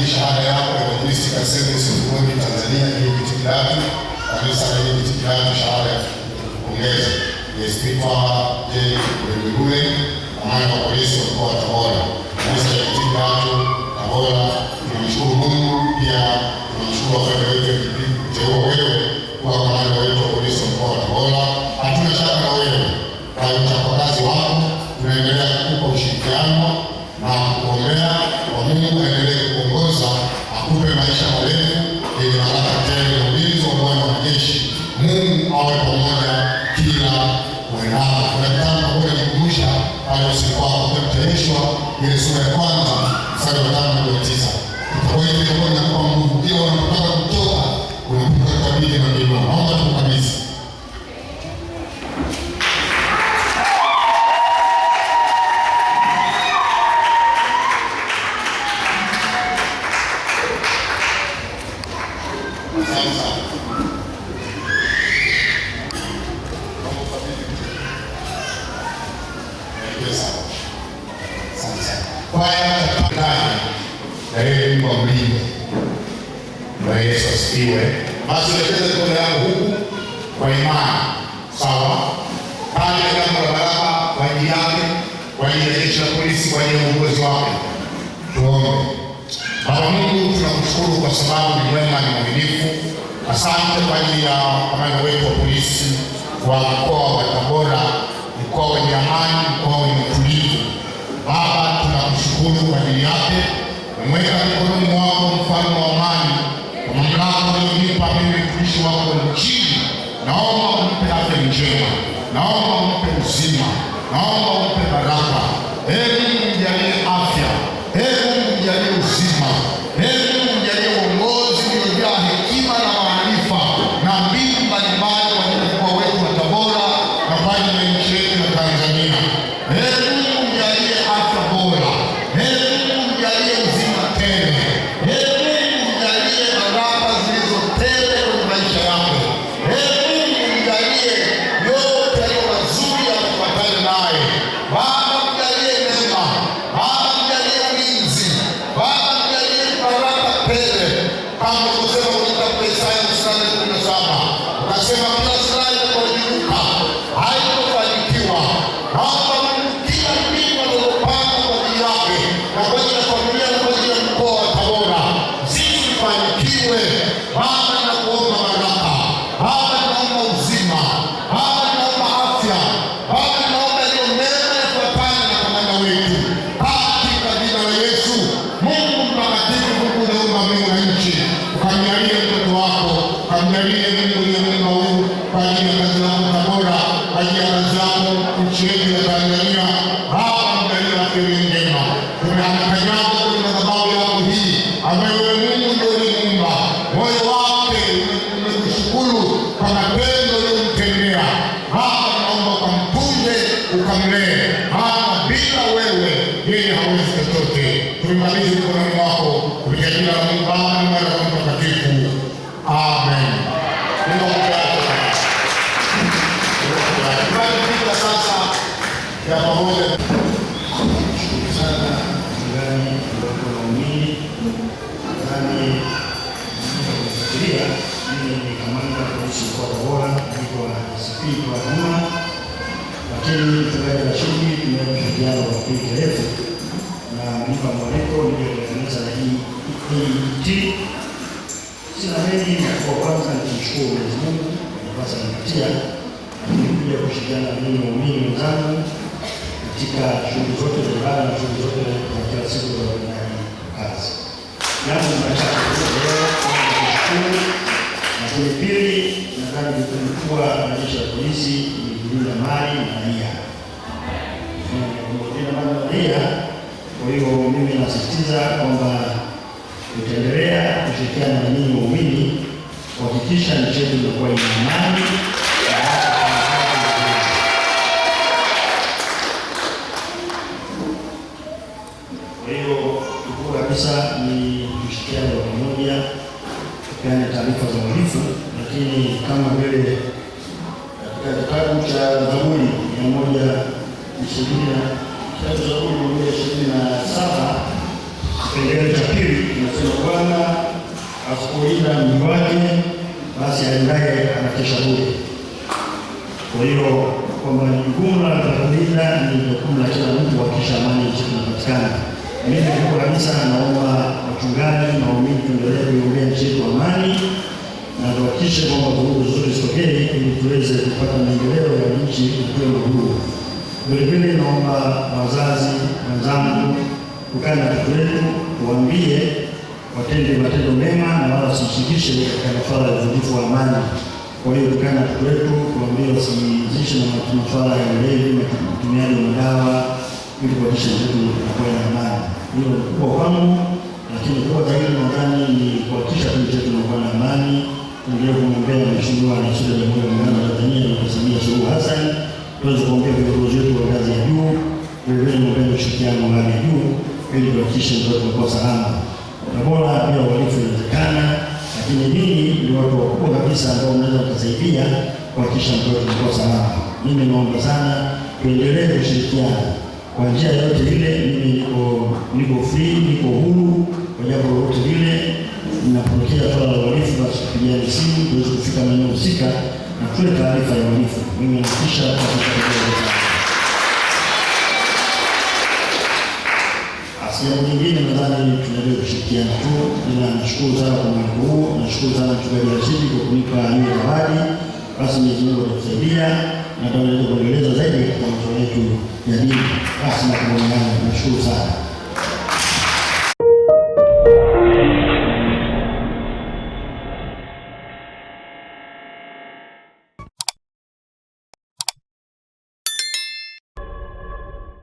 shahada yako ya Evangelistic Service of Tanzania EBTW, kanisa la EBTW, shahada ya kupongeza Inspekta J. Rwegule, kamanda wa polisi wa mkoa wa Tabora. Kanisa la EBTW Tabora, tunamshukuru Mungu, pia tunamshukuru wafadhili wetu kuteua wewe kuwa kamanda wetu wa polisi wa mkoa wa Tabora. Hatuna shaka na wewe kwa utendakazi wako, tunaendelea kukupa ushirikiano na kuombea kwa Mungu aendelee kuongoza, akupe maisha marefu yenye baraka tele na ulinzi wa Bwana wa majeshi. Mungu awe pamoja kila uendapo. Kuna kitabu pamoja kikumbusha pale usiku wako kutayarishwa ile sura ya kwanza mstari wa 5 hadi 9. Kwa hiyo ndio kwa Mungu kila unapotaka kutoka unapotaka kabisa na ndio naomba tukabisa. Yesu asifiwe. Basi leteza mikono yangu huku kwa imani. Sawa. Pale jambo la baraka kwa ajili yake, kwa ajili ya jeshi la polisi, kwa ajili ya uongozi wake. Tuombe. Baba Mungu, tunakushukuru kwa sababu ni mwema, ni mwaminifu. Asante kwa ajili ya kamanda wetu wa polisi wa mkoa wa Tabora, mkoa wenye amani, mkoa wenye utulivu. Baba, tunakushukuru kwa ajili yake. Umeweka mikononi mwako mfalme wa amani, kwa mamlaka uliyonipa mimi mtumishi wako nchini. Naomba umpe afya njema, naomba umpe uzima, naomba umpe baraka. Mungu mjalie afya, Mungu mjalie uzima, Mungu mjalie uongozi uliojaa hekima na maarifa na mbinu mbalimbali kwa mkoa wetu wa Tabora na kwa ajili ya nchi yetu ya Tanzania. Mungu mjalie afya bora, Mungu mjalie uzima tele, Mungu mjalie baraka zilizo tele kwenye maisha yako. Mungu mjalie yote yaliyo mazuri ya kufuatana naye. Baba mjalie neema, Baba mjalie ulinzi, Baba mjalie baraka tele. Kama kusema kitabu Isaya 57, ukasema kila silaha itakayoinuka haitafanikiwa. Naomba Mungu kila mbinu aliyopanga kwa ajili yake na kwa ajili ya familia na kwa ajili ya mkoa wa Tabora zifanikiwe. Baba nakuomba baraka, Baba naomba uzima, Baba naomba afya, Baba naomba ile neema ifuatane na kamanda wetu katika jina la Yesu. Mungu mtakatifu, Mungu uliumba mbingu na nchi, ukamjalie mtoto wako, ukamjalie Mungu uliyemuumba huyu kwa ajili ya kazi yako Tabora, kwa ajili ya kazi yako nchi yetu ya Tanzania. Baba mjalie afya njema. Tumehangaika kwenye madhabahu yako hii ambayo wewe Mungu ndio ulimuumba. Moyo wake umekushukuru kwa matendo uliyomtendea. Baba naomba ukamtunze, ukamlee. Maana bila wewe yeye hawezi chochote. Tumemaliza mikononi mwako kupitia jina la Mungu Baba na Mwana na Roho Mtakatifu. Amen. Sasa ya pamoja sana ndani ya waumini ndani ya mimi ni kamanda wa polisi mkoa wa Tabora, niko na CP kwa Huma, lakini tunaenda na shughuli tunayoshirikiana kwa kipindi kirefu na mlipa mwaliko ndio kanisa la EBT. Sina mengi kwa kwanza nikishukuru Mwenyezi Mungu kwa sababu nipatia kuja kushirikiana na mimi waumini wenzangu katika shughuli zote za ibada na shughuli zote za kila siku za kazi. Jambo machache leo kushukuru, lakini pili nadhani tulikuwa na jeshi la polisi ni kulinda mali na raia. Kulinda mali na raia, kwa hiyo mimi nasisitiza kwamba tutaendelea kushirikiana na nyinyi waumini kuhakikisha nchi yetu inakuwa ina amani. Kabisa ni kushirikiana kwa pamoja kupeana taarifa za uhalifu, lakini kama vile katika kitabu cha Zaburi 127 Kipengele cha pili kinasema Bwana asipolinda mji wake, basi aendaye anakesha bure. Kwa hiyo kwamba jukumu la kulinda ni jukumu la kila mtu kuhakikisha amani nchi inapatikana. Mimi kwa kabisa naomba wachungaji na waumini tuendelee kuiombea nchi yetu amani na tuhakikishe kwamba vurugu zote zitokee ili tuweze kupata maendeleo ya nchi ikiwa na uhuru. Vile vile naomba wazazi wenzangu kukaa na watoto wetu, tuwaambie watende matendo mema na wala wasishirikishe katika masuala ya uvunjifu wa amani. Kwa hiyo tukae na watoto wetu, tuwaambie wasijihusishe na masuala ya ulevi na utumiaji wa madawa ili kuhakikisha nchi inakuwa na amani. Hilo ni kubwa kwangu, lakini kubwa zaidi nadhani ni kuhakikisha nchi yetu inakuwa na amani. Tuendelee kumwombea Mheshimiwa Rais wa Jamhuri ya Muungano wa Tanzania Dr. Samia Suluhu Hassan, tuweze kuombea viongozi wetu wa ngazi ya juu, vile vile muombea ushirikiano wa hali ya juu ili kuhakikisha nchi yetu inakuwa salama. Tabora pia uhalifu inawezekana, lakini ninyi ndio watu wakubwa kabisa ambao mnaweza kusaidia kuhakikisha nchi yetu inakuwa salama. Mimi naomba sana tuendelee kushirikiana kwa njia yote ile. Mimi niko free, niko huru kwa jambo lolote lile. Ninapokea swala la uhalifu, basi tupigiane simu tuweze kufika maeneo husika na tuwe taarifa ya uhalifu. Mimi nakisha jambo nyingine, nadhani tunaweza kushirikiana tu. Nashukuru sana kwa mwaliko huu, nashukuru sana Mchungaji Rashidi kwa kunipa hiyo zawadi. Basi Mwenyezi Mungu atatusaidia na tutaweza kuendeleza zaidi katika masuala yetu ya dini. Basi na kuonana, nashukuru sana.